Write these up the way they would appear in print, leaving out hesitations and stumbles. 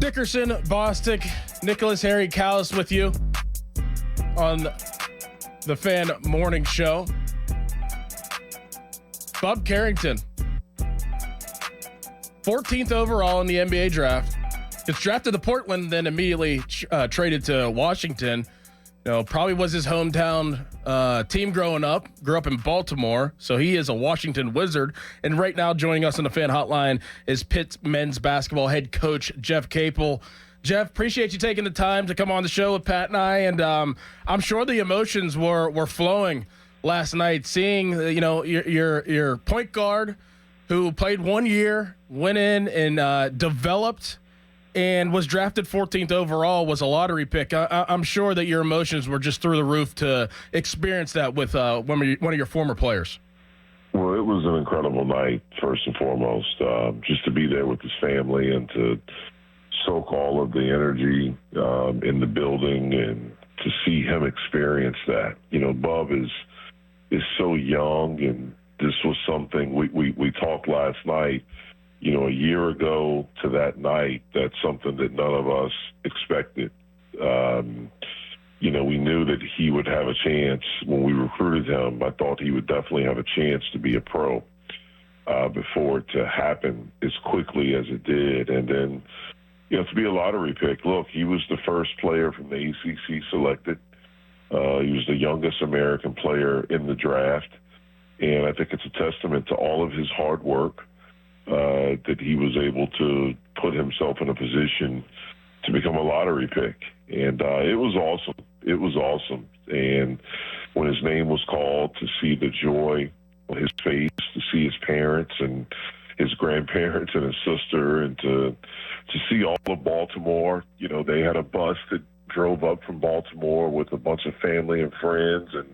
Dickerson, Bostic, Nicholas Harry Callis with you on the Fan Morning Show. Bob Carrington, 14th overall in the NBA draft. Gets drafted to Portland, then immediately traded to Washington. You know, probably was his hometown team growing up. Grew up in Baltimore, so he is a Washington Wizard. And right now, joining us on the Fan Hotline is Pitt men's basketball head coach Jeff Capel. Jeff, appreciate you taking the time to come on the show with Pat and I. And I'm sure the emotions were flowing last night, seeing your point guard who played 1 year, went in and developed, and was drafted 14th overall, was a lottery pick. I'm sure that your emotions were just through the roof to experience that with one of your former players. Well, it was an incredible night, first and foremost, just to be there with his family and to soak all of the energy in the building and to see him experience that. You know, Bub is so young, and this was something we talked last night. You know, a year ago to that night, that's something that none of us expected. You know, we knew that he would have a chance when we recruited him. I thought he would definitely have a chance to be a pro before it to happen as quickly as it did. And then, you know, to be a lottery pick, look, he was the first player from the ACC selected. He was the youngest American player in the draft. And I think it's a testament to all of his hard work. That he was able to put himself in a position to become a lottery pick. And it was awesome. It was awesome. And when his name was called, to see the joy on his face, to see his parents and his grandparents and his sister, and to see all of Baltimore. You know, they had a bus that drove up from Baltimore with a bunch of family and friends, and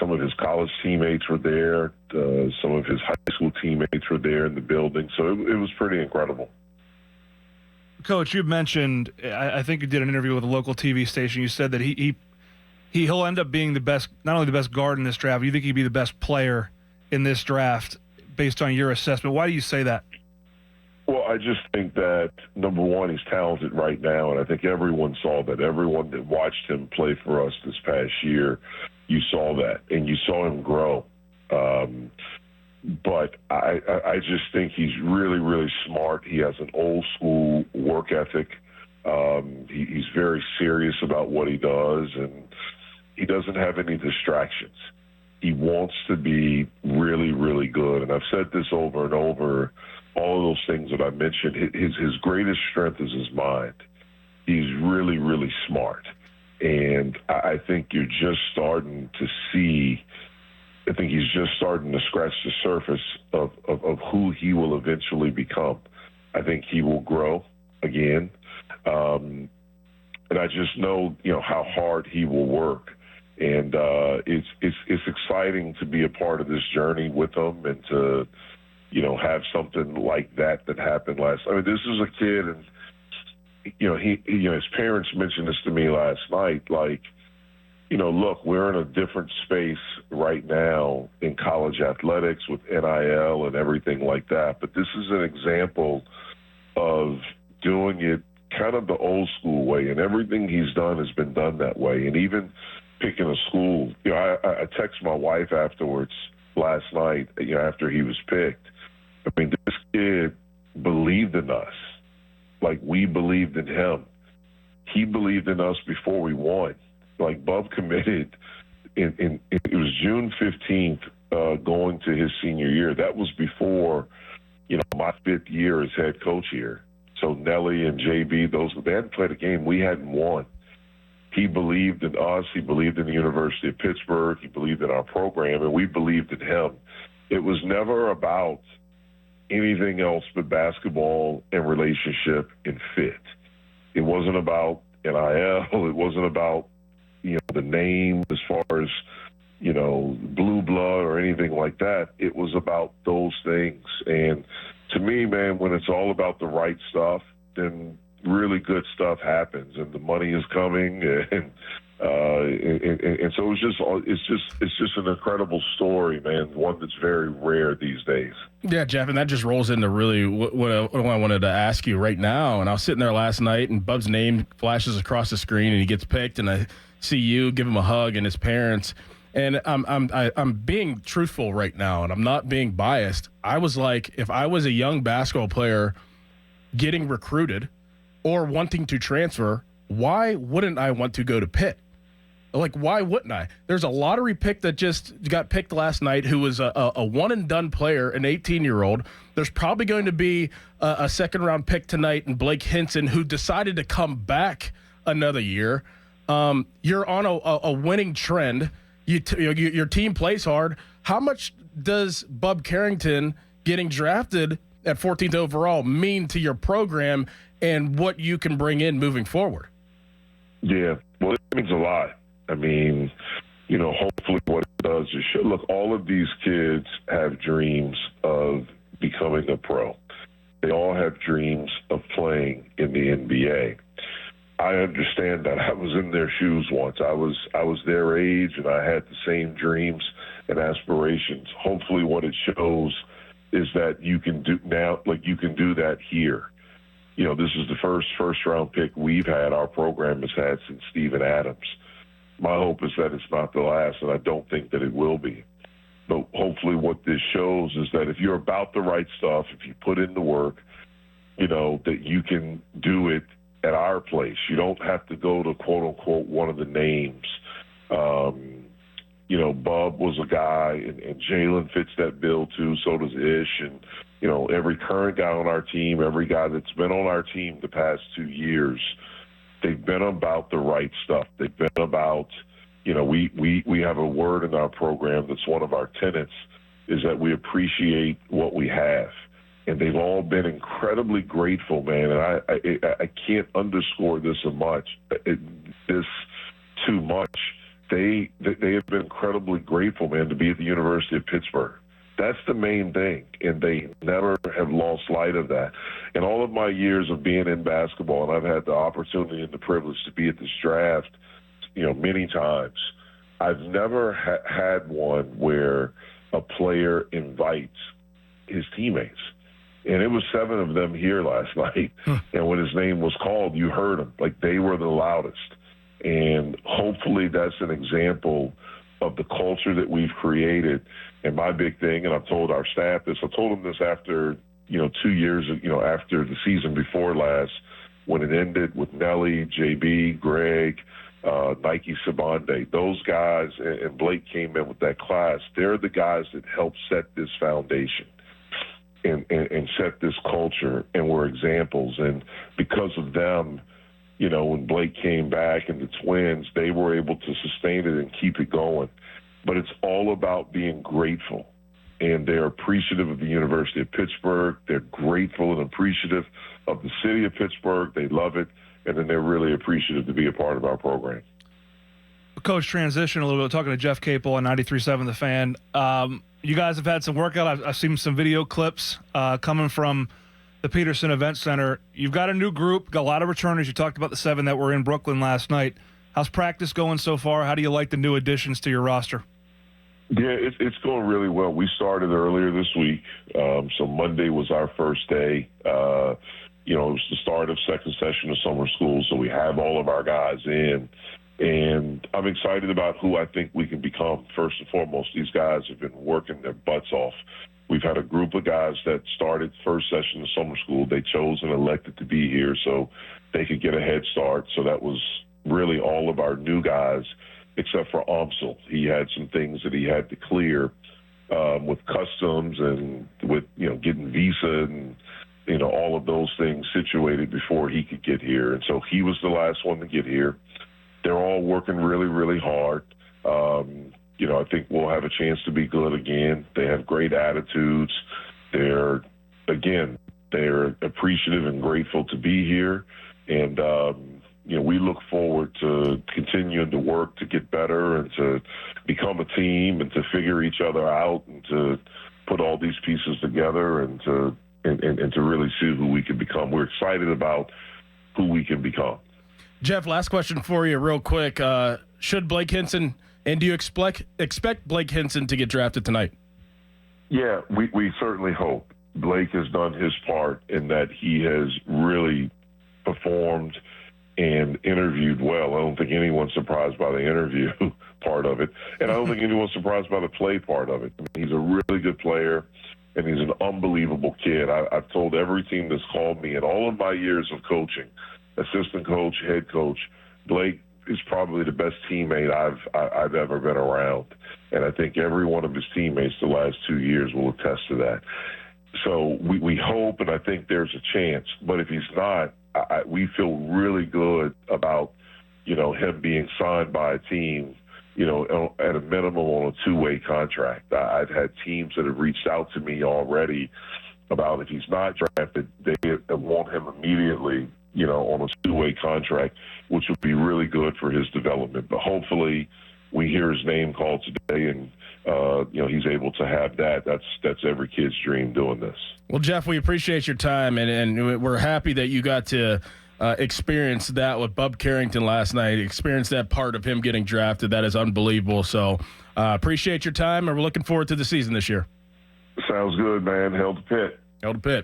some of his college teammates were there. Some of his high school teammates were there in the building. So it was pretty incredible. Coach, you mentioned, I think you did an interview with a local TV station. You said that he'll end up being the best, not only the best guard in this draft, but you think he'd be the best player in this draft based on your assessment. Why do you say that? Well, I just think that, number one, he's talented right now, and I think everyone saw that. Everyone that watched him play for us this past year, you saw that, and you saw him grow. But I just think he's really, really smart. He has an old-school work ethic. He's very serious about what he does, and he doesn't have any distractions. He wants to be really, really good, and I've said this over and over. All of those things that I mentioned, his greatest strength is his mind. He's really, really smart. And I think you're just starting to see, I think he's just starting to scratch the surface of who he will eventually become. I think he will grow again. And I just know, you know, how hard he will work. And it's exciting to be a part of this journey with him and to, you know, have something like that happened last. I mean, this is a kid, and you know, his parents mentioned this to me last night. Like, you know, look, we're in a different space right now in college athletics with NIL and everything like that. But this is an example of doing it kind of the old school way, and everything he's done has been done that way. And even picking a school, you know, I texted my wife afterwards last night, you know, after he was picked. I mean, this kid believed in us like we believed in him. He believed in us before we won. Like, Bub committed it was June 15th going to his senior year. That was before, you know, my 5th year as head coach here. So Nelly and JB, they hadn't played a game. We hadn't won. He believed in us. He believed in the University of Pittsburgh. He believed in our program, and we believed in him. It was never about anything else but basketball and relationship and fit. It wasn't about NIL. It wasn't about, you know, the name as far as, you know, blue blood or anything like that. It was about those things. And to me, man, when it's all about the right stuff, then really good stuff happens, and the money is coming, and so it's just an incredible story, man. One that's very rare these days. Yeah, Jeff, and that just rolls into really what I wanted to ask you right now. And I was sitting there last night, and Bub's name flashes across the screen, and he gets picked, and I see you give him a hug and his parents. And I'm being truthful right now, and I'm not being biased. I was like, if I was a young basketball player getting recruited or wanting to transfer, why wouldn't I want to go to Pitt? Like, why wouldn't I? There's a lottery pick that just got picked last night who was a one-and-done player, an 18-year-old. There's probably going to be a second-round pick tonight in Blake Hinson, who decided to come back another year. You're on a winning trend. Your team plays hard. How much does Bub Carrington getting drafted at 14th overall mean to your program and what you can bring in moving forward? Yeah, well, it means a lot. I mean, hopefully what it does is look, all of these kids have dreams of becoming a pro. They all have dreams of playing in the NBA. I understand that. I was in their shoes once. I was their age, and I had the same dreams and aspirations. Hopefully what it shows is that you can do now, like you can do that here. This is the first round pick we've had, our program has had since Steven Adams. My hope is that it's not the last, and I don't think that it will be. But hopefully what this shows is that if you're about the right stuff, if you put in the work, that you can do it at our place. You don't have to go to, quote-unquote, one of the names. Bub was a guy, and Jalen fits that bill too, so does Ish. And, every current guy on our team, every guy that's been on our team the past 2 years, they've been about the right stuff. They've been about, we have a word in our program that's one of our tenets, is that we appreciate what we have. And they've all been incredibly grateful, man. And I can't underscore this too much. They have been incredibly grateful, man, to be at the University of Pittsburgh. That's the main thing, and they never have lost sight of that. In all of my years of being in basketball, and I've had the opportunity and the privilege to be at this draft, many times, I've never had one where a player invites his teammates. And it was 7 of them here last night. And when his name was called, you heard them. Like, they were the loudest. And hopefully that's an example of the culture that we've created. And my big thing, and I've told our staff this, I told them this after, 2 years, after the season before last, when it ended with Nelly, JB, Greg, Nike Sabande. Those guys, and Blake came in with that class. They're the guys that helped set this foundation. And set this culture, and were examples. And because of them, when Blake came back and the twins, they were able to sustain it and keep it going. But it's all about being grateful. And they're appreciative of the University of Pittsburgh. They're grateful and appreciative of the city of Pittsburgh. They love it. And then they're really appreciative to be a part of our program. Coach, transition a little bit, talking to Jeff Capel on 93.7 The Fan. You guys have had some workout. I've seen some video clips coming from the Peterson Event Center. You've got a new group, got a lot of returners. You talked about the 7 that were in Brooklyn last night. How's practice going so far? How do you like the new additions to your roster? Yeah, it's going really well. We started earlier this week, so Monday was our first day. It was the start of second session of summer school, so we have all of our guys in. And I'm excited about who I think we can become. First and foremost, these guys have been working their butts off. We've had a group of guys that started first session of summer school. They chose and elected to be here so they could get a head start. So that was really all of our new guys, except for Amsel. He had some things that he had to clear with customs and with, getting visa and, all of those things situated before he could get here. And so he was the last one to get here. They're all working really, really hard. I think we'll have a chance to be good again. They have great attitudes. They're appreciative and grateful to be here. And, we look forward to continuing to work to get better and to become a team and to figure each other out and to put all these pieces together and to really see who we can become. We're excited about who we can become. Jeff, last question for you real quick. Should Blake Hinson, and do you expect Blake Hinson to get drafted tonight? Yeah, we certainly hope. Blake has done his part in that he has really performed and interviewed well. I don't think anyone's surprised by the interview part of it, and I don't think anyone's surprised by the play part of it. I mean, he's a really good player, and he's an unbelievable kid. I've told every team that's called me in all of my years of coaching, assistant coach, head coach, Blake is probably the best teammate I've ever been around, and I think every one of his teammates the last 2 years will attest to that. So we hope, and I think there's a chance. But if he's not, we feel really good about, him being signed by a team, at a minimum on a two-way contract. I've had teams that have reached out to me already about if he's not drafted, they want him immediately, on a two-way contract, which would be really good for his development. But hopefully we hear his name called today and, he's able to have that. That's every kid's dream doing this. Well, Jeff, we appreciate your time, and we're happy that you got to experience that with Bub Carrington last night, experience that part of him getting drafted. That is unbelievable. So appreciate your time, and we're looking forward to the season this year. Sounds good, man. Held to Pitt. Held to Pitt.